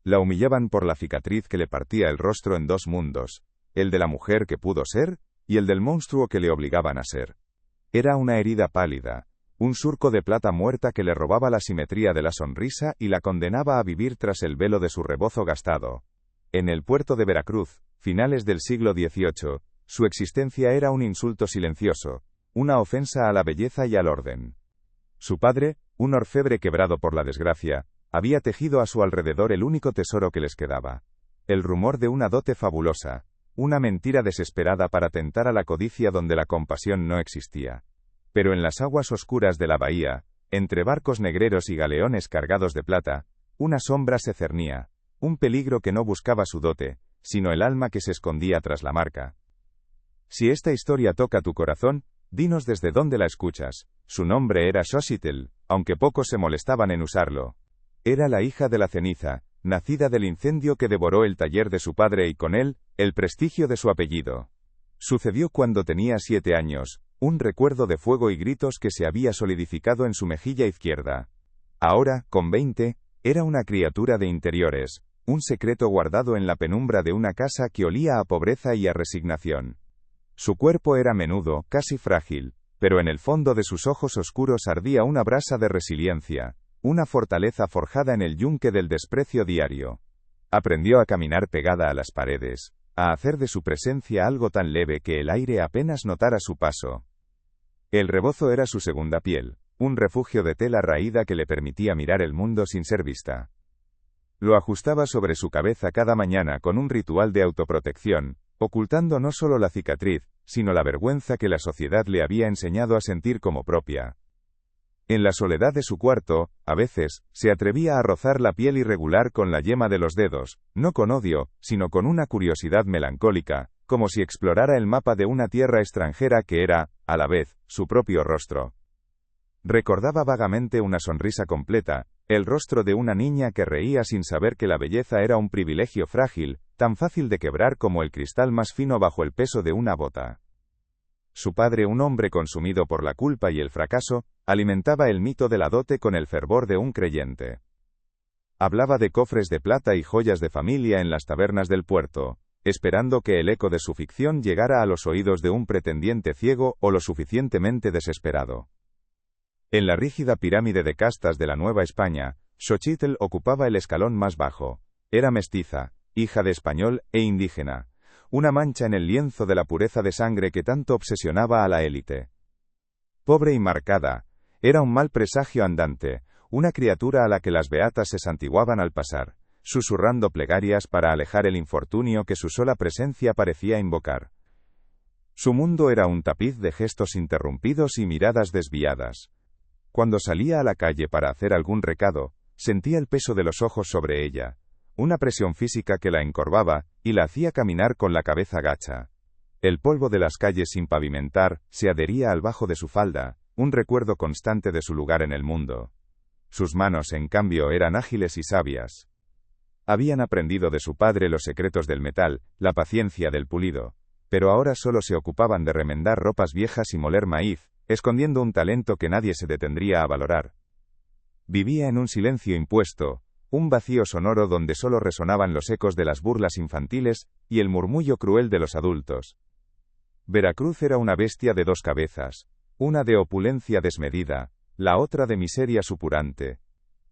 La humillaban por la cicatriz que le partía el rostro en dos mundos, el de la mujer que pudo ser, y el del monstruo que le obligaban a ser. Era una herida pálida, un surco de plata muerta que le robaba la simetría de la sonrisa y la condenaba a vivir tras el velo de su rebozo gastado. En el puerto de Veracruz, finales del siglo XVIII, su existencia era un insulto silencioso, una ofensa a la belleza y al orden. Su padre, un orfebre quebrado por la desgracia, había tejido a su alrededor el único tesoro que les quedaba. El rumor de una dote fabulosa, una mentira desesperada para tentar a la codicia donde la compasión no existía. Pero en las aguas oscuras de la bahía, entre barcos negreros y galeones cargados de plata, una sombra se cernía, un peligro que no buscaba su dote, sino el alma que se escondía tras la marca. Si esta historia toca tu corazón, dinos desde dónde la escuchas. Su nombre era Xochitl, aunque pocos se molestaban en usarlo. Era la hija de la ceniza, nacida del incendio que devoró el taller de su padre y con él, el prestigio de su apellido. Sucedió cuando tenía 7 años, un recuerdo de fuego y gritos que se había solidificado en su mejilla izquierda. Ahora, con 20, era una criatura de interiores, un secreto guardado en la penumbra de una casa que olía a pobreza y a resignación. Su cuerpo era menudo, casi frágil, pero en el fondo de sus ojos oscuros ardía una brasa de resiliencia, una fortaleza forjada en el yunque del desprecio diario. Aprendió a caminar pegada a las paredes, a hacer de su presencia algo tan leve que el aire apenas notara su paso. El rebozo era su segunda piel, un refugio de tela raída que le permitía mirar el mundo sin ser vista. Lo ajustaba sobre su cabeza cada mañana con un ritual de autoprotección, ocultando no solo la cicatriz, sino la vergüenza que la sociedad le había enseñado a sentir como propia. En la soledad de su cuarto, a veces, se atrevía a rozar la piel irregular con la yema de los dedos, no con odio, sino con una curiosidad melancólica, como si explorara el mapa de una tierra extranjera que era, a la vez, su propio rostro. Recordaba vagamente una sonrisa completa, el rostro de una niña que reía sin saber que la belleza era un privilegio frágil, tan fácil de quebrar como el cristal más fino bajo el peso de una bota. Su padre, un hombre consumido por la culpa y el fracaso, alimentaba el mito de la dote con el fervor de un creyente. Hablaba de cofres de plata y joyas de familia en las tabernas del puerto, esperando que el eco de su ficción llegara a los oídos de un pretendiente ciego o lo suficientemente desesperado. En la rígida pirámide de castas de la Nueva España, Xochitl ocupaba el escalón más bajo. Era mestiza, hija de español e indígena, una mancha en el lienzo de la pureza de sangre que tanto obsesionaba a la élite. Pobre y marcada, era un mal presagio andante, una criatura a la que las beatas se santiguaban al pasar, susurrando plegarias para alejar el infortunio que su sola presencia parecía invocar. Su mundo era un tapiz de gestos interrumpidos y miradas desviadas. Cuando salía a la calle para hacer algún recado, sentía el peso de los ojos sobre ella, una presión física que la encorvaba, y la hacía caminar con la cabeza gacha. El polvo de las calles sin pavimentar, se adhería al bajo de su falda, un recuerdo constante de su lugar en el mundo. Sus manos, en cambio, eran ágiles y sabias. Habían aprendido de su padre los secretos del metal, la paciencia del pulido, pero ahora solo se ocupaban de remendar ropas viejas y moler maíz, escondiendo un talento que nadie se detendría a valorar. Vivía en un silencio impuesto, un vacío sonoro donde solo resonaban los ecos de las burlas infantiles y el murmullo cruel de los adultos. Veracruz era una bestia de 2 cabezas, una de opulencia desmedida, la otra de miseria supurante.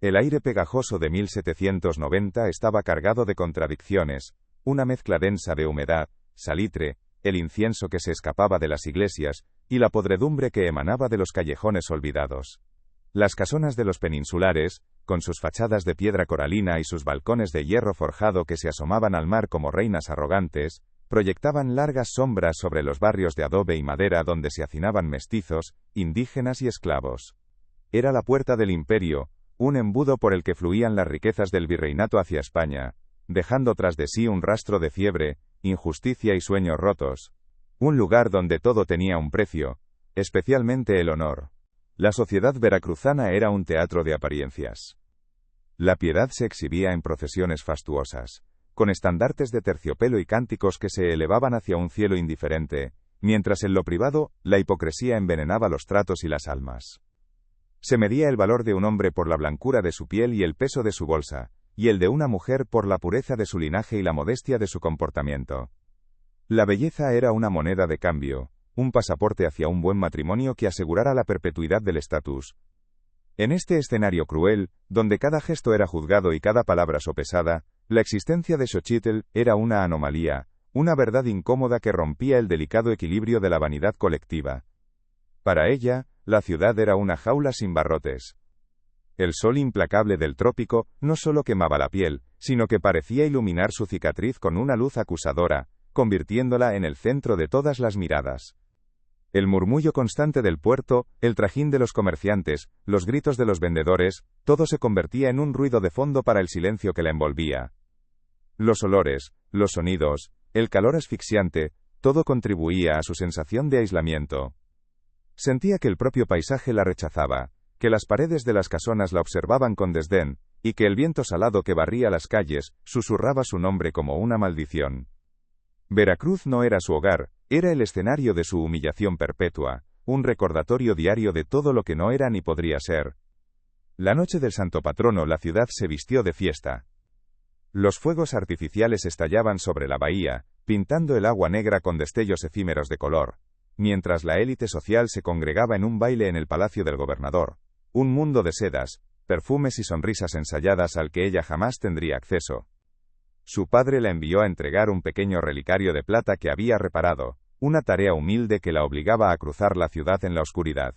El aire pegajoso de 1790 estaba cargado de contradicciones, una mezcla densa de humedad, salitre, el incienso que se escapaba de las iglesias, y la podredumbre que emanaba de los callejones olvidados. Las casonas de los peninsulares, con sus fachadas de piedra coralina y sus balcones de hierro forjado que se asomaban al mar como reinas arrogantes, proyectaban largas sombras sobre los barrios de adobe y madera donde se hacinaban mestizos, indígenas y esclavos. Era la puerta del imperio, un embudo por el que fluían las riquezas del virreinato hacia España, dejando tras de sí un rastro de fiebre, injusticia y sueños rotos. Un lugar donde todo tenía un precio, especialmente el honor. La sociedad veracruzana era un teatro de apariencias. La piedad se exhibía en procesiones fastuosas, con estandartes de terciopelo y cánticos que se elevaban hacia un cielo indiferente, mientras en lo privado, la hipocresía envenenaba los tratos y las almas. Se medía el valor de un hombre por la blancura de su piel y el peso de su bolsa, y el de una mujer por la pureza de su linaje y la modestia de su comportamiento. La belleza era una moneda de cambio, un pasaporte hacia un buen matrimonio que asegurara la perpetuidad del estatus. En este escenario cruel, donde cada gesto era juzgado y cada palabra sopesada, la existencia de Xochitl era una anomalía, una verdad incómoda que rompía el delicado equilibrio de la vanidad colectiva. Para ella, la ciudad era una jaula sin barrotes. El sol implacable del trópico no solo quemaba la piel, sino que parecía iluminar su cicatriz con una luz acusadora, convirtiéndola en el centro de todas las miradas. El murmullo constante del puerto, el trajín de los comerciantes, los gritos de los vendedores, todo se convertía en un ruido de fondo para el silencio que la envolvía. Los olores, los sonidos, el calor asfixiante, todo contribuía a su sensación de aislamiento. Sentía que el propio paisaje la rechazaba, que las paredes de las casonas la observaban con desdén, y que el viento salado que barría las calles susurraba su nombre como una maldición. Veracruz no era su hogar, era el escenario de su humillación perpetua, un recordatorio diario de todo lo que no era ni podría ser. La noche del santo patrono la ciudad se vistió de fiesta. Los fuegos artificiales estallaban sobre la bahía, pintando el agua negra con destellos efímeros de color, mientras la élite social se congregaba en un baile en el palacio del gobernador, un mundo de sedas, perfumes y sonrisas ensayadas al que ella jamás tendría acceso. Su padre la envió a entregar un pequeño relicario de plata que había reparado, una tarea humilde que la obligaba a cruzar la ciudad en la oscuridad.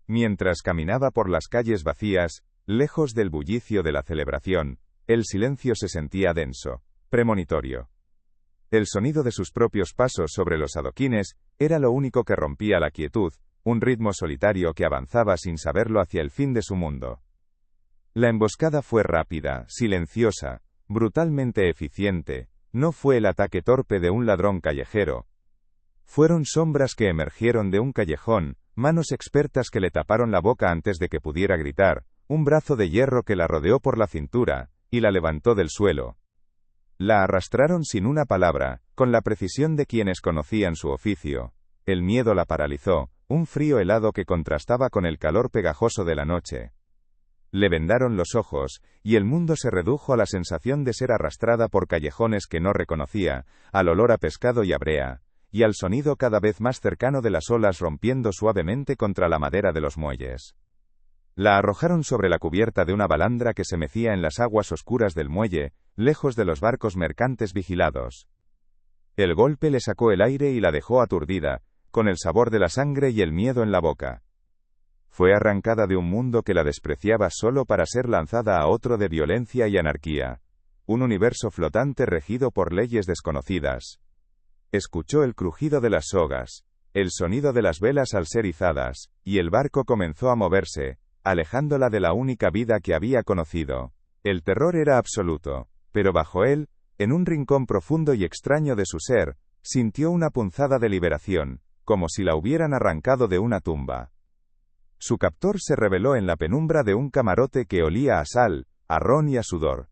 Mientras caminaba por las calles vacías, lejos del bullicio de la celebración, el silencio se sentía denso, premonitorio. El sonido de sus propios pasos sobre los adoquines era lo único que rompía la quietud, un ritmo solitario que avanzaba sin saberlo hacia el fin de su mundo. La emboscada fue rápida, silenciosa, brutalmente eficiente, no fue el ataque torpe de un ladrón callejero. Fueron sombras que emergieron de un callejón, manos expertas que le taparon la boca antes de que pudiera gritar, un brazo de hierro que la rodeó por la cintura, y la levantó del suelo. La arrastraron sin una palabra, con la precisión de quienes conocían su oficio. El miedo la paralizó, un frío helado que contrastaba con el calor pegajoso de la noche. Le vendaron los ojos, y el mundo se redujo a la sensación de ser arrastrada por callejones que no reconocía, al olor a pescado y a brea, y al sonido cada vez más cercano de las olas rompiendo suavemente contra la madera de los muelles. La arrojaron sobre la cubierta de una balandra que se mecía en las aguas oscuras del muelle, lejos de los barcos mercantes vigilados. El golpe le sacó el aire y la dejó aturdida, con el sabor de la sangre y el miedo en la boca. Fue arrancada de un mundo que la despreciaba solo para ser lanzada a otro de violencia y anarquía. Un universo flotante regido por leyes desconocidas. Escuchó el crujido de las sogas, el sonido de las velas al ser izadas, y el barco comenzó a moverse, alejándola de la única vida que había conocido. El terror era absoluto, pero bajo él, en un rincón profundo y extraño de su ser, sintió una punzada de liberación, como si la hubieran arrancado de una tumba. Su captor se reveló en la penumbra de un camarote que olía a sal, a ron y a sudor.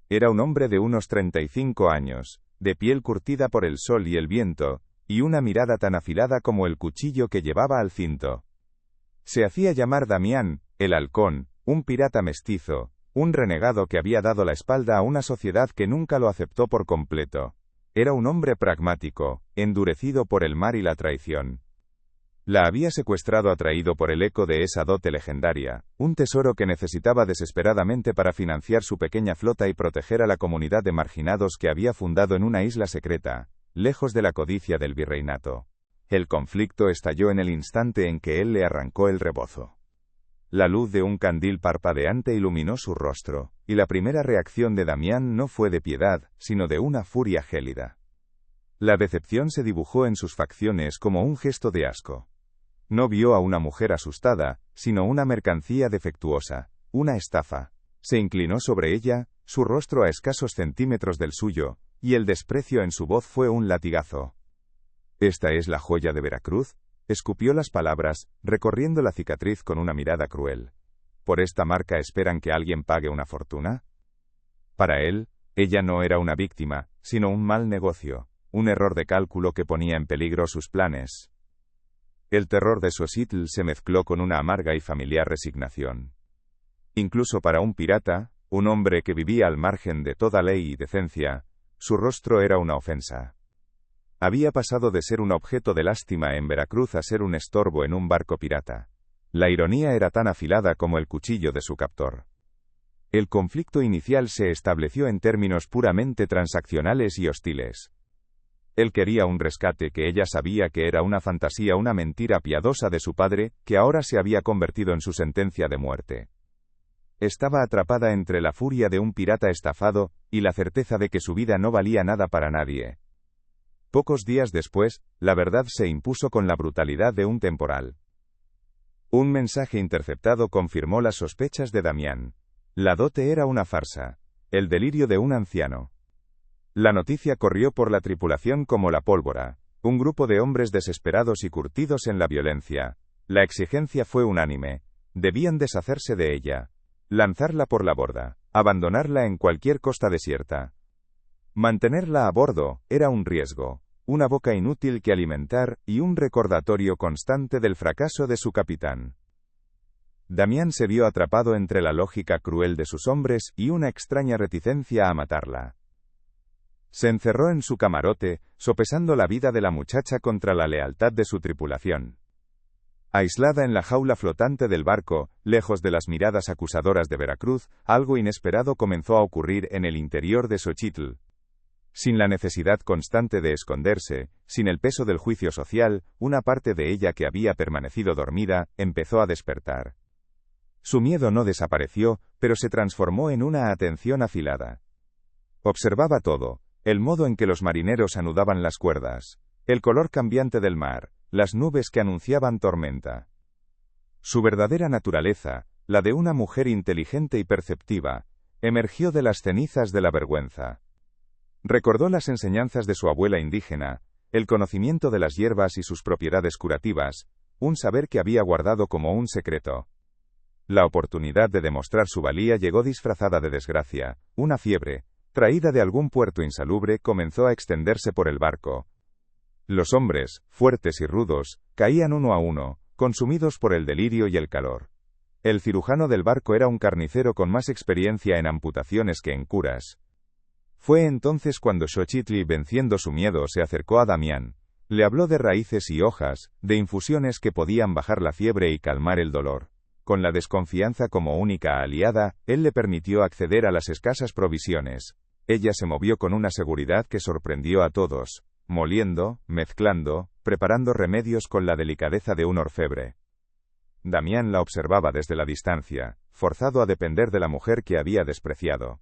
Era un hombre de unos 35 años, de piel curtida por el sol y el viento, y una mirada tan afilada como el cuchillo que llevaba al cinto. Se hacía llamar Damián, el halcón, un pirata mestizo, un renegado que había dado la espalda a una sociedad que nunca lo aceptó por completo. Era un hombre pragmático, endurecido por el mar y la traición. La había secuestrado atraído por el eco de esa dote legendaria, un tesoro que necesitaba desesperadamente para financiar su pequeña flota y proteger a la comunidad de marginados que había fundado en una isla secreta, lejos de la codicia del virreinato. El conflicto estalló en el instante en que él le arrancó el rebozo. La luz de un candil parpadeante iluminó su rostro, y la primera reacción de Damián no fue de piedad, sino de una furia gélida. La decepción se dibujó en sus facciones como un gesto de asco. No vio a una mujer asustada, sino una mercancía defectuosa, una estafa. Se inclinó sobre ella, su rostro a escasos centímetros del suyo, y el desprecio en su voz fue un latigazo. ¿Esta es la joya de Veracruz? Escupió las palabras, recorriendo la cicatriz con una mirada cruel. ¿Por esta marca esperan que alguien pague una fortuna? Para él, ella no era una víctima, sino un mal negocio, un error de cálculo que ponía en peligro sus planes. El terror de Xochitl se mezcló con una amarga y familiar resignación. Incluso para un pirata, un hombre que vivía al margen de toda ley y decencia, su rostro era una ofensa. Había pasado de ser un objeto de lástima en Veracruz a ser un estorbo en un barco pirata. La ironía era tan afilada como el cuchillo de su captor. El conflicto inicial se estableció en términos puramente transaccionales y hostiles. Él quería un rescate que ella sabía que era una fantasía, una mentira piadosa de su padre, que ahora se había convertido en su sentencia de muerte. Estaba atrapada entre la furia de un pirata estafado, y la certeza de que su vida no valía nada para nadie. Pocos días después, la verdad se impuso con la brutalidad de un temporal. Un mensaje interceptado confirmó las sospechas de Damián. La dote era una farsa. El delirio de un anciano. La noticia corrió por la tripulación como la pólvora. Un grupo de hombres desesperados y curtidos en la violencia. La exigencia fue unánime. Debían deshacerse de ella. Lanzarla por la borda. Abandonarla en cualquier costa desierta. Mantenerla a bordo era un riesgo. Una boca inútil que alimentar y un recordatorio constante del fracaso de su capitán. Damián se vio atrapado entre la lógica cruel de sus hombres y una extraña reticencia a matarla. Se encerró en su camarote, sopesando la vida de la muchacha contra la lealtad de su tripulación. Aislada en la jaula flotante del barco, lejos de las miradas acusadoras de Veracruz, algo inesperado comenzó a ocurrir en el interior de Xochitl. Sin la necesidad constante de esconderse, sin el peso del juicio social, una parte de ella que había permanecido dormida, empezó a despertar. Su miedo no desapareció, pero se transformó en una atención afilada. Observaba todo, el modo en que los marineros anudaban las cuerdas, el color cambiante del mar, las nubes que anunciaban tormenta. Su verdadera naturaleza, la de una mujer inteligente y perceptiva, emergió de las cenizas de la vergüenza. Recordó las enseñanzas de su abuela indígena, el conocimiento de las hierbas y sus propiedades curativas, un saber que había guardado como un secreto. La oportunidad de demostrar su valía llegó disfrazada de desgracia. Una fiebre, traída de algún puerto insalubre, comenzó a extenderse por el barco. Los hombres, fuertes y rudos, caían uno a uno, consumidos por el delirio y el calor. El cirujano del barco era un carnicero con más experiencia en amputaciones que en curas. Fue entonces cuando Xochitl, venciendo su miedo, se acercó a Damián. Le habló de raíces y hojas, de infusiones que podían bajar la fiebre y calmar el dolor. Con la desconfianza como única aliada, él le permitió acceder a las escasas provisiones. Ella se movió con una seguridad que sorprendió a todos, moliendo, mezclando, preparando remedios con la delicadeza de un orfebre. Damián la observaba desde la distancia, forzado a depender de la mujer que había despreciado.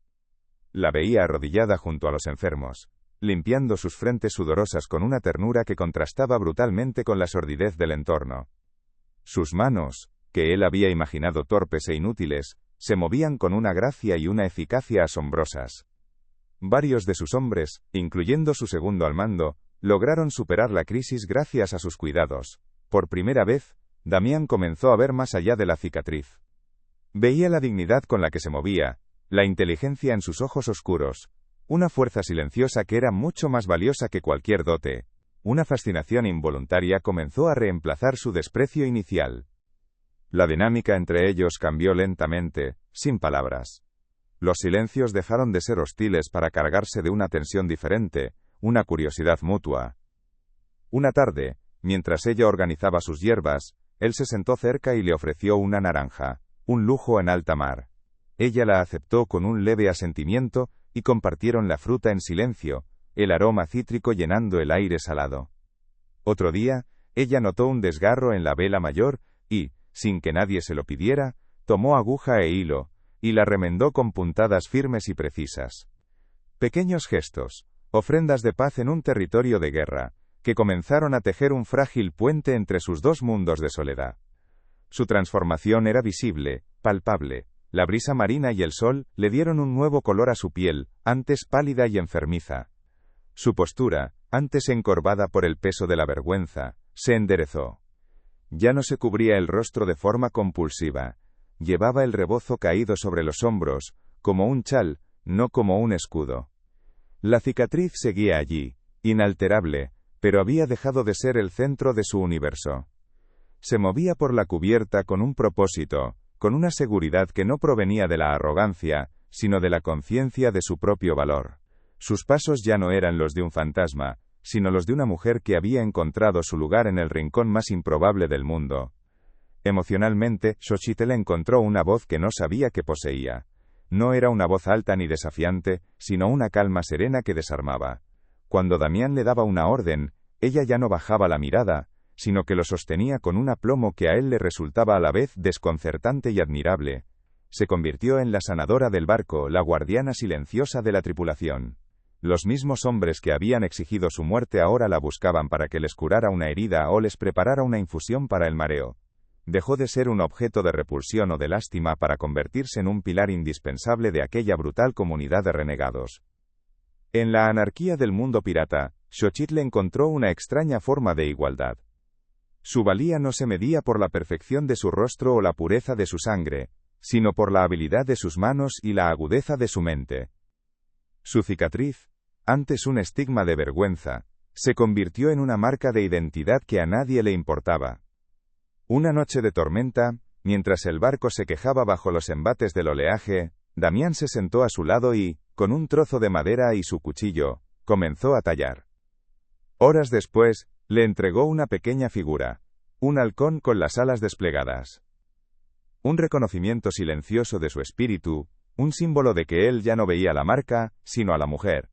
La veía arrodillada junto a los enfermos, limpiando sus frentes sudorosas con una ternura que contrastaba brutalmente con la sordidez del entorno. Sus manos, que él había imaginado torpes e inútiles, se movían con una gracia y una eficacia asombrosas. Varios de sus hombres, incluyendo su segundo al mando, lograron superar la crisis gracias a sus cuidados. Por primera vez, Damián comenzó a ver más allá de la cicatriz. Veía la dignidad con la que se movía, la inteligencia en sus ojos oscuros, una fuerza silenciosa que era mucho más valiosa que cualquier dote. Una fascinación involuntaria comenzó a reemplazar su desprecio inicial. La dinámica entre ellos cambió lentamente, sin palabras. Los silencios dejaron de ser hostiles para cargarse de una tensión diferente, una curiosidad mutua. Una tarde, mientras ella organizaba sus hierbas, él se sentó cerca y le ofreció una naranja, un lujo en alta mar. Ella la aceptó con un leve asentimiento, y compartieron la fruta en silencio, el aroma cítrico llenando el aire salado. Otro día, ella notó un desgarro en la vela mayor, y, sin que nadie se lo pidiera, tomó aguja e hilo, y la remendó con puntadas firmes y precisas. Pequeños gestos, ofrendas de paz en un territorio de guerra, que comenzaron a tejer un frágil puente entre sus dos mundos de soledad. Su transformación era visible, palpable. La brisa marina y el sol le dieron un nuevo color a su piel, antes pálida y enfermiza. Su postura, antes encorvada por el peso de la vergüenza, se enderezó. Ya no se cubría el rostro de forma compulsiva. Llevaba el rebozo caído sobre los hombros, como un chal, no como un escudo. La cicatriz seguía allí, inalterable, pero había dejado de ser el centro de su universo. Se movía por la cubierta con un propósito, con una seguridad que no provenía de la arrogancia, sino de la conciencia de su propio valor. Sus pasos ya no eran los de un fantasma, sino los de una mujer que había encontrado su lugar en el rincón más improbable del mundo. Emocionalmente, Xochitl encontró una voz que no sabía que poseía. No era una voz alta ni desafiante, sino una calma serena que desarmaba. Cuando Damián le daba una orden, ella ya no bajaba la mirada, sino que lo sostenía con un aplomo que a él le resultaba a la vez desconcertante y admirable. Se convirtió en la sanadora del barco, la guardiana silenciosa de la tripulación. Los mismos hombres que habían exigido su muerte ahora la buscaban para que les curara una herida o les preparara una infusión para el mareo. Dejó de ser un objeto de repulsión o de lástima para convertirse en un pilar indispensable de aquella brutal comunidad de renegados. En la anarquía del mundo pirata, Xochitl encontró una extraña forma de igualdad. Su valía no se medía por la perfección de su rostro o la pureza de su sangre, sino por la habilidad de sus manos y la agudeza de su mente. Su cicatriz, antes un estigma de vergüenza, se convirtió en una marca de identidad que a nadie le importaba. Una noche de tormenta, mientras el barco se quejaba bajo los embates del oleaje, Damián se sentó a su lado y, con un trozo de madera y su cuchillo, comenzó a tallar. Horas después, le entregó una pequeña figura, un halcón con las alas desplegadas. Un reconocimiento silencioso de su espíritu, un símbolo de que él ya no veía la marca, sino a la mujer.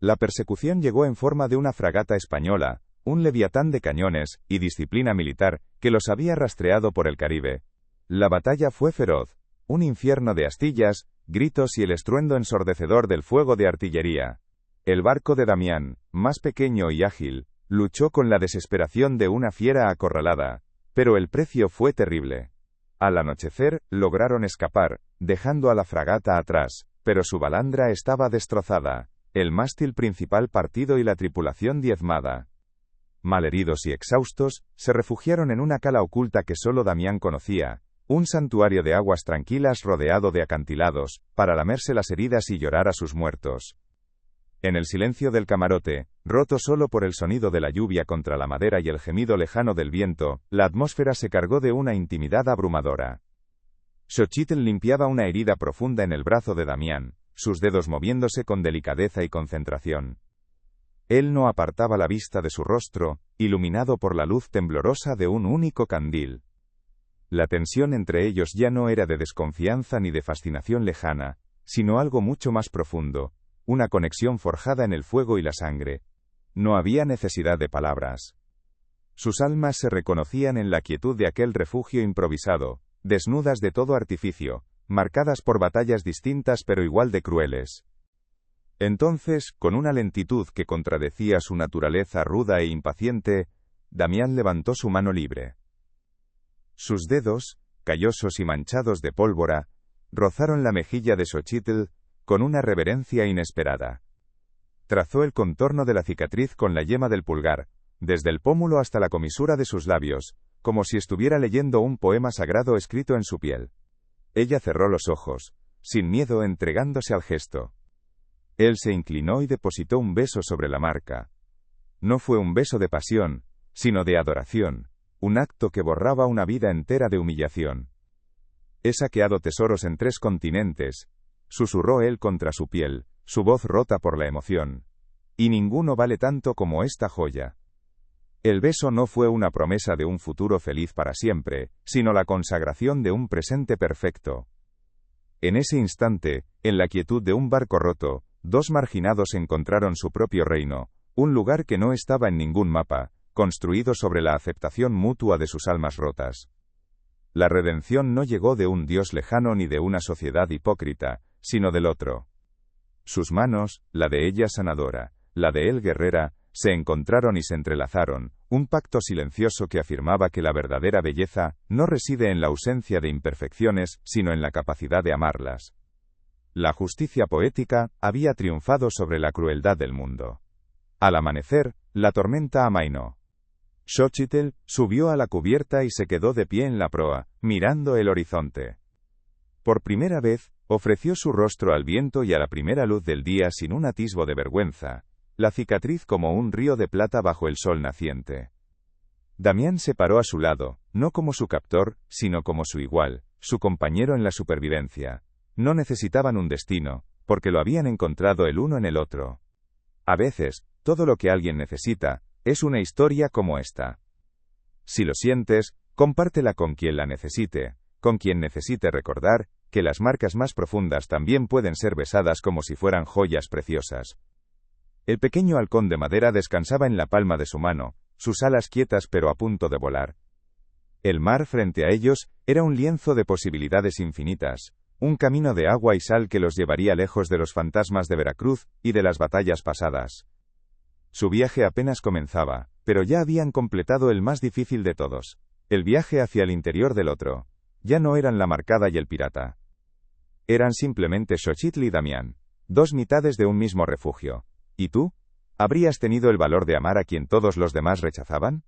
La persecución llegó en forma de una fragata española, un leviatán de cañones y disciplina militar que los había rastreado por el Caribe. La batalla fue feroz, un infierno de astillas, gritos y el estruendo ensordecedor del fuego de artillería. El barco de Damián, más pequeño y ágil, luchó con la desesperación de una fiera acorralada, pero el precio fue terrible. Al anochecer, lograron escapar, dejando a la fragata atrás, pero su balandra estaba destrozada, el mástil principal partido y la tripulación diezmada. Malheridos y exhaustos, se refugiaron en una cala oculta que solo Damián conocía, un santuario de aguas tranquilas rodeado de acantilados, para lamerse las heridas y llorar a sus muertos. En el silencio del camarote, roto solo por el sonido de la lluvia contra la madera y el gemido lejano del viento, la atmósfera se cargó de una intimidad abrumadora. Xochitl limpiaba una herida profunda en el brazo de Damián, sus dedos moviéndose con delicadeza y concentración. Él no apartaba la vista de su rostro, iluminado por la luz temblorosa de un único candil. La tensión entre ellos ya no era de desconfianza ni de fascinación lejana, sino algo mucho más profundo, una conexión forjada en el fuego y la sangre. No había necesidad de palabras. Sus almas se reconocían en la quietud de aquel refugio improvisado, desnudas de todo artificio, marcadas por batallas distintas pero igual de crueles. Entonces, con una lentitud que contradecía su naturaleza ruda e impaciente, Damián levantó su mano libre. Sus dedos, callosos y manchados de pólvora, rozaron la mejilla de Xochitl con una reverencia inesperada. Trazó el contorno de la cicatriz con la yema del pulgar, desde el pómulo hasta la comisura de sus labios, como si estuviera leyendo un poema sagrado escrito en su piel. Ella cerró los ojos, sin miedo entregándose al gesto. Él se inclinó y depositó un beso sobre la marca. No fue un beso de pasión, sino de adoración, un acto que borraba una vida entera de humillación. He saqueado tesoros en 3 continentes, susurró él contra su piel, su voz rota por la emoción. Y ninguno vale tanto como esta joya. El beso no fue una promesa de un futuro feliz para siempre, sino la consagración de un presente perfecto. En ese instante, en la quietud de un barco roto, 2 marginados encontraron su propio reino, un lugar que no estaba en ningún mapa, construido sobre la aceptación mutua de sus almas rotas. La redención no llegó de un Dios lejano ni de una sociedad hipócrita, sino del otro. Sus manos, la de ella sanadora, la de él guerrera, se encontraron y se entrelazaron, un pacto silencioso que afirmaba que la verdadera belleza no reside en la ausencia de imperfecciones, sino en la capacidad de amarlas. La justicia poética había triunfado sobre la crueldad del mundo. Al amanecer, la tormenta amainó. Xochitl subió a la cubierta y se quedó de pie en la proa, mirando el horizonte. Por primera vez, ofreció su rostro al viento y a la primera luz del día sin un atisbo de vergüenza, la cicatriz como un río de plata bajo el sol naciente. Damián se paró a su lado, no como su captor, sino como su igual, su compañero en la supervivencia. No necesitaban un destino, porque lo habían encontrado el uno en el otro. A veces, todo lo que alguien necesita, es una historia como esta. Si lo sientes, compártela con quien la necesite, con quien necesite recordar, que las marcas más profundas también pueden ser besadas como si fueran joyas preciosas. El pequeño halcón de madera descansaba en la palma de su mano, sus alas quietas pero a punto de volar. El mar frente a ellos, era un lienzo de posibilidades infinitas, un camino de agua y sal que los llevaría lejos de los fantasmas de Veracruz, y de las batallas pasadas. Su viaje apenas comenzaba, pero ya habían completado el más difícil de todos, el viaje hacia el interior del otro. Ya no eran la marcada y el pirata. Eran simplemente Xochitl y Damián, dos mitades de un mismo refugio. ¿Y tú? ¿Habrías tenido el valor de amar a quien todos los demás rechazaban?